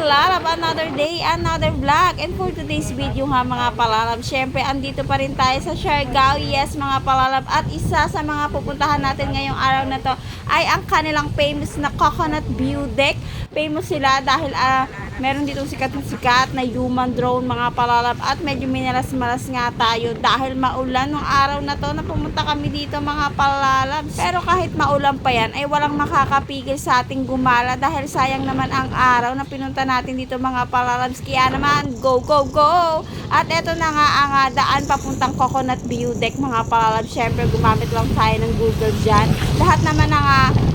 palalab, another day, another vlog. And for today's video nga mga palalab, syempre andito pa rin tayo sa Siargao. Yes mga palalab, at isa sa mga pupuntahan natin ngayong araw na to ay ang kanilang famous na Coconut View Deck. Famous sila dahil meron ditong sikat na human drone mga palalab, at medyo minalas-malas nga tayo dahil maulan nung araw na to na pumunta kami dito mga palalab. Pero kahit maulan pa yan ay walang makakapigil sa ating gumala dahil sayang naman ang araw na pinunta natin dito mga palalabs. Kaya naman, go, go, go! At eto na nga ang daan papuntang Coconut View Deck mga palalabs. Syempre gumamit lang tayo ng Google dyan. Lahat naman ng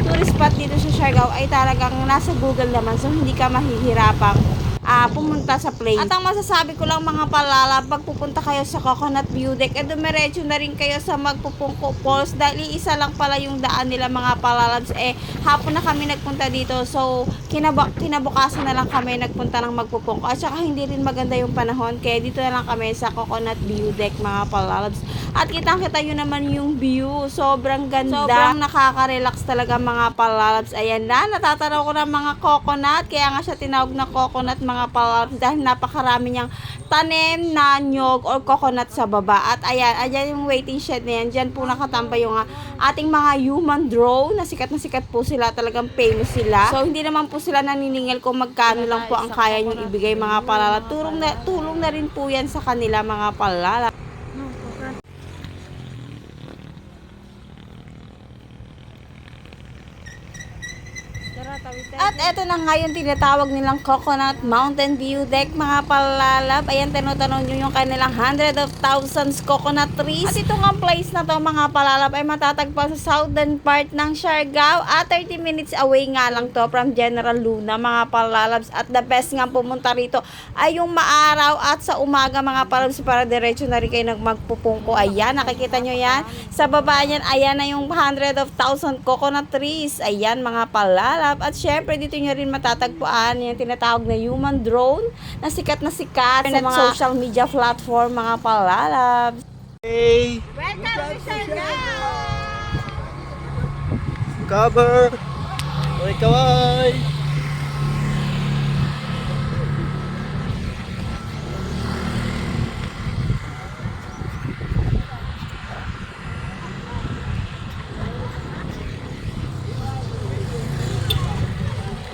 tourist spot dito sa Siargao ay talagang nasa Google naman, so hindi ka mahihirapang pumunta sa place. At ang masasabi ko lang mga palalab, pag pupunta kayo sa Coconut View Deck, dumiretso na rin kayo sa Magpupungko Falls dahil isa lang pala yung daan nila mga palalabs. Hapon na kami nagpunta dito, so kinabukasan na lang kami nagpunta ng Magpupungko, at saka hindi rin maganda yung panahon, kaya dito na lang kami sa Coconut View Deck mga palalabs. At kitang-kita nyo naman yung view, sobrang ganda, sobrang nakaka-relax talaga mga palalabs. Ayan na, natatanaw ko ng mga coconut, kaya nga siya tinawag na coconut mga palalabs dahil napakarami niyang tanim na nyog or coconut sa baba. At ayan yung waiting shed na yan, dyan po nakatambay yung ating mga human drone na sikat po sila, talagang famous sila. So hindi naman po sila naniningil kung magkano lang po ang kaya nyo ibigay mga palalab. Tulong na rin po yan sa kanila mga palalab. At eto na nga yung tinatawag nilang Coconut Mountain View Deck mga palalab. Ayan, tanong nyo yung kanilang hundred of thousands coconut trees. At ito nga place na to mga palalab ay matatagpuan sa southern part ng Siargao, at 30 minutes away nga lang to from General Luna mga palalabs. At the best nga pumunta rito ay yung maaraw at sa umaga mga palalabs, para diretso na rin kayo magpupungko. Ayan, nakikita nyo yan sa baba niyan, ayan na yung hundred of thousand coconut trees. Ayan mga palalab. At syempre dito nyo rin matatagpuan yung tinatawag na human drone na sikat sa mga social media platform mga palalabs. Hey! Welcome to Siargao! Cover! Oy, kaway!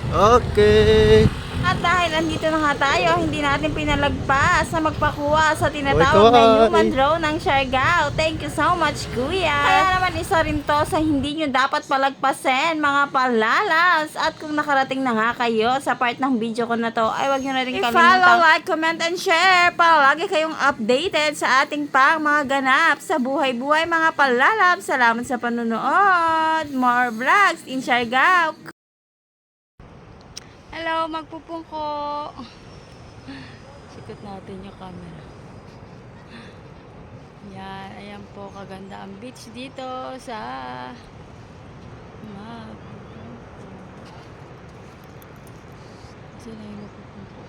Okay! At dahil andito na nga tayo, hindi natin pinalagpas na magpakuha sa tinatawag na human drone ng Siargao. Thank you so much, Kuya. Kaya naman isa rin to sa hindi nyo dapat palagpasin mga palalabs. At kung nakarating na nga kayo sa part ng video ko na to, ay wag nyo na rin kalimutan follow, like, comment, and share para lagi kayong updated sa ating pang mga ganap sa buhay-buhay mga palalabs. Salamat sa panunood. More vlogs in Siargao. Hello, magpupungko. Sikot natin yung camera. Yan, ayan po, kaganda ang beach dito sa Magpupungko. Sino yung magpupungko?